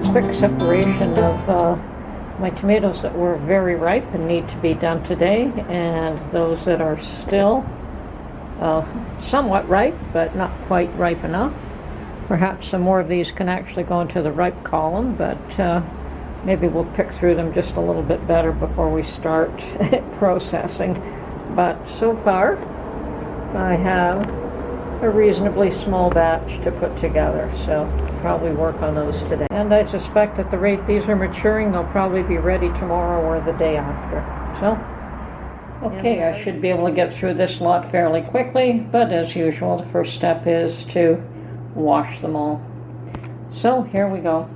quick separation of my tomatoes that were very ripe and need to be done today, and those that are still somewhat ripe, but not quite ripe enough. Perhaps some more of these can actually go into the ripe column, but maybe we'll pick through them just a little bit better before we start processing. But so far, I have a reasonably small batch to put together, so probably work on those today. And I suspect at the rate these are maturing, they'll probably be ready tomorrow or the day after. So, okay, I should be able to get through this lot fairly quickly, but as usual, the first step is to wash them all. So here we go.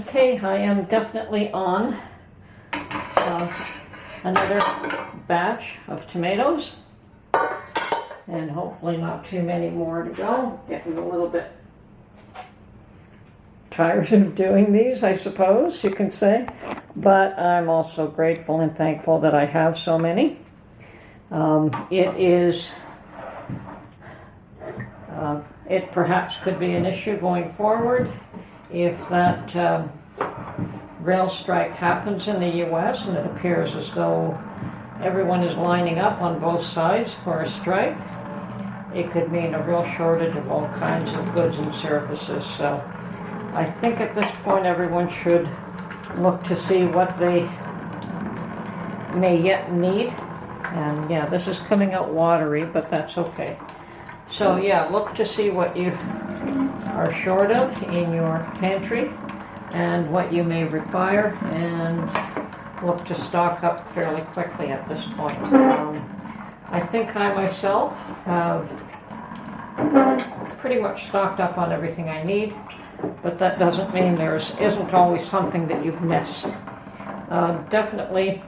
Okay, I am definitely on another batch of tomatoes, and hopefully not too many more to go. Getting a little bit tired of doing these, I suppose you can say, but I'm also grateful and thankful that I have so many. It perhaps could be an issue going forward if that rail strike happens in the US and it appears as though everyone is lining up on both sides for a strike. It could mean a real shortage of all kinds of goods and services. So I think at this point everyone should look to see what they may yet need. And yeah, this is coming out watery, but that's okay. So yeah, look to see what you are short of in your pantry and what you may require, and look to stock up fairly quickly at this point. I think I myself have pretty much stocked up on everything I need, but that doesn't mean there isn't always something that you've missed. Definitely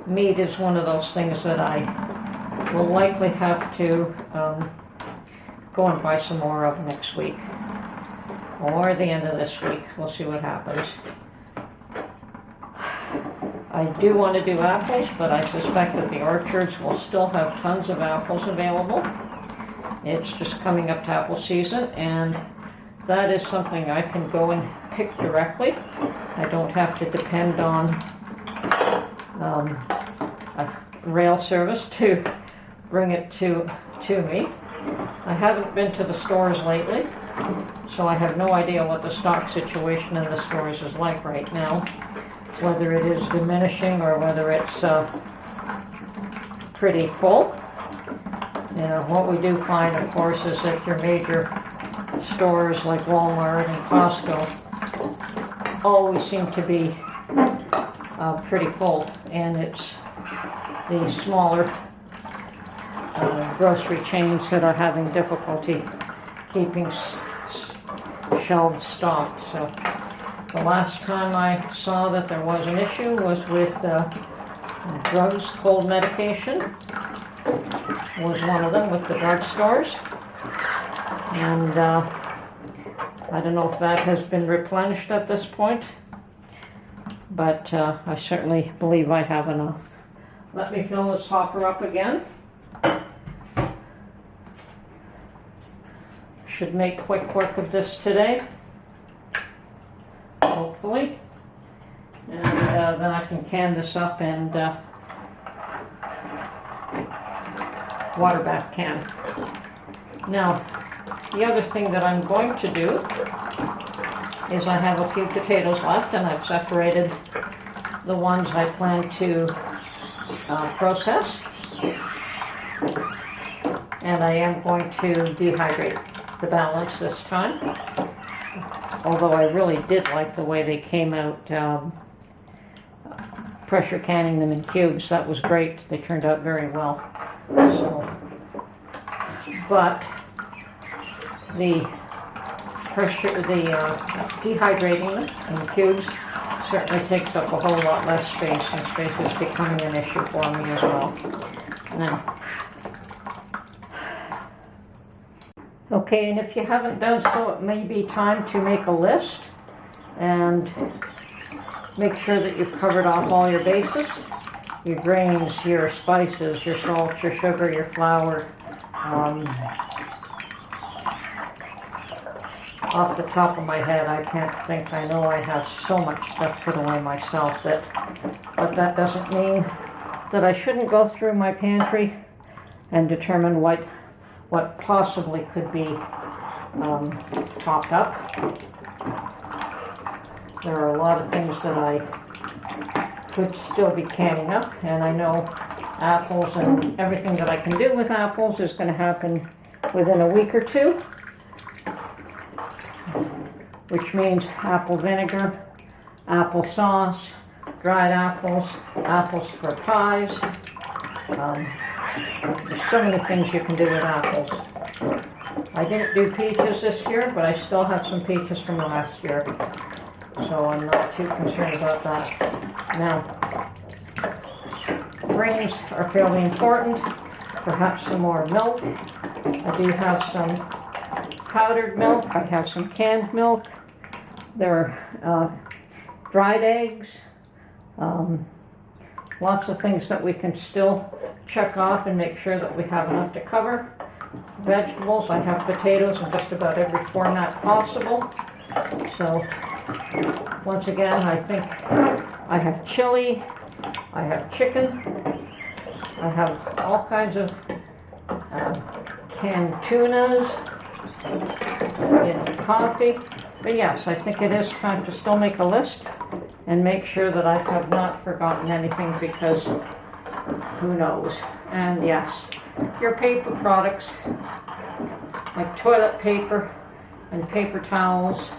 meat is one of those things that I will likely have to go and buy some more of next week or the end of this week. We'll see what happens. I do want to do apples, but I suspect that the orchards will still have tons of apples available. It's just coming up to apple season, and that is something I can go and pick directly. I don't have to depend on a rail service to bring it to me. I haven't been to the stores lately, so I have no idea what the stock situation in the stores is like right now, whether it is diminishing or whether it's pretty full. You know, what we do find, of course, is that your major stores like Walmart and Costco always seem to be pretty full, and it's the smaller grocery chains that are having difficulty keeping shelves stocked. So the last time I saw that there was an issue was with drugs. Cold medication was one of them with the drugstores, and I don't know if that has been replenished at this point, but I certainly believe I have enough. Let me fill this hopper up again. Should make quick work of this today, hopefully, and then I can can this up and water bath can. Now, the other thing that I'm going to do is I have a few potatoes left, and I've separated the ones I plan to process, and I am going to dehydrate the balance this time, although I really did like the way they came out pressure canning them in cubes. That was great. They turned out very well. So, but the dehydrating them in cubes certainly takes up a whole lot less space, and space is becoming an issue for me as well. Now, Okay, and if you haven't done so, it may be time to make a list and make sure that you've covered off all your bases. Your grains, your spices, your salt, your sugar, your flour. Off the top of my head, I can't think. I know I have so much stuff put away myself but that doesn't mean that I shouldn't go through my pantry and determine what possibly could be topped up. There are a lot of things that I could still be canning up, and I know apples and everything that I can do with apples is going to happen within a week or two, which means apple vinegar, apple sauce, dried apples, apples for pies. There's so many things you can do with apples. I didn't do peaches this year, but I still have some peaches from last year, so I'm not too concerned about that. Now, grains are fairly important. Perhaps some more milk. I do have some powdered milk. I have some canned milk. There are dried eggs. Lots of things that we can still check off and make sure that we have enough to cover. Vegetables, I have potatoes in just about every format possible. So, once again, I think I have chili, I have chicken, I have all kinds of canned tunas, coffee. But yes, I think it is time to still make a list and make sure that I have not forgotten anything, because who knows. And yes, your paper products like toilet paper and paper towels,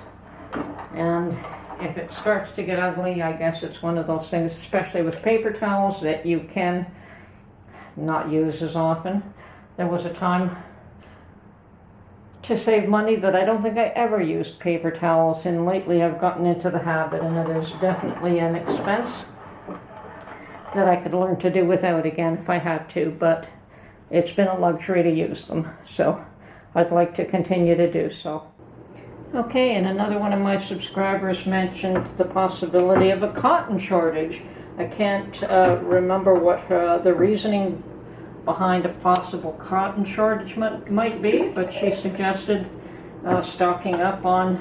and if it starts to get ugly, I guess it's one of those things, especially with paper towels, that you can not use as often. There was a time to save money that I don't think I ever used paper towels, and lately I've gotten into the habit, and it is definitely an expense that I could learn to do without again if I had to, but it's been a luxury to use them, so I'd like to continue to do so. Okay, and another one of my subscribers mentioned the possibility of a cotton shortage. I can't remember what the reasoning behind a possible cotton shortage might be, but she suggested stocking up on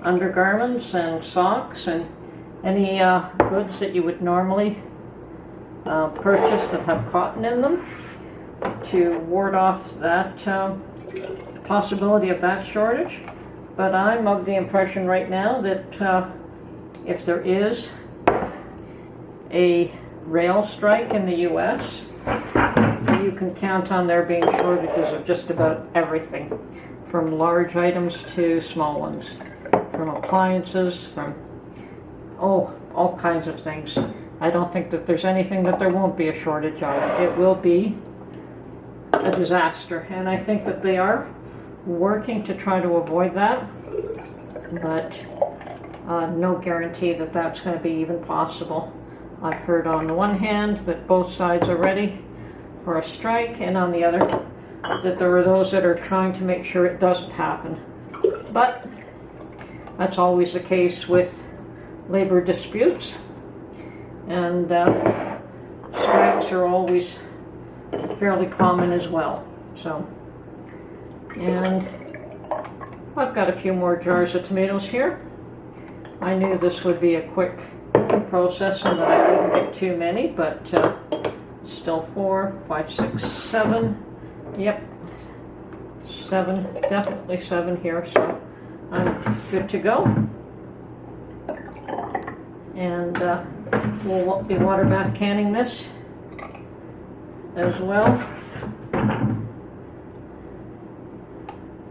undergarments and socks and any goods that you would normally purchase that have cotton in them, to ward off that possibility of that shortage. But I'm of the impression right now that if there is a rail strike in the U.S., you can count on there being shortages of just about everything, from large items to small ones, from appliances, from all kinds of things. I don't think that there's anything that there won't be a shortage of. It will be a disaster, and I think that they are working to try to avoid that, but no guarantee that that's going to be even possible. I've heard on the one hand that both sides are ready for a strike, and on the other that there are those that are trying to make sure it doesn't happen. But that's always the case with labor disputes, and strikes are always fairly common as well. So, and I've got a few more jars of tomatoes here. I knew this would be a quick process and that I wouldn't get too many, but still 4, 5, 6, 7. Yep, 7, definitely 7 here, so I'm good to go. And we'll be water bath canning this as well.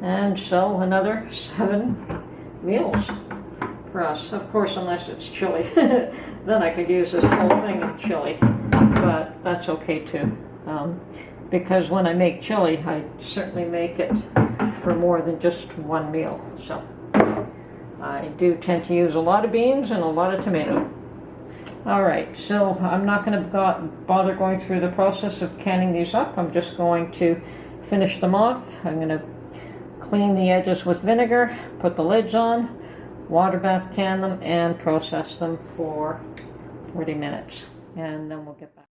And so another 7 meals for us. Of course, unless it's chili. Then I could use this whole thing of chili. But that's okay too. Because when I make chili, I certainly make it for more than just one meal. So I do tend to use a lot of beans and a lot of tomato. Alright, so I'm not going to bother going through the process of canning these up. I'm just going to finish them off. I'm going to clean the edges with vinegar, put the lids on, water bath can them, and process them for 40 minutes. And then we'll get back.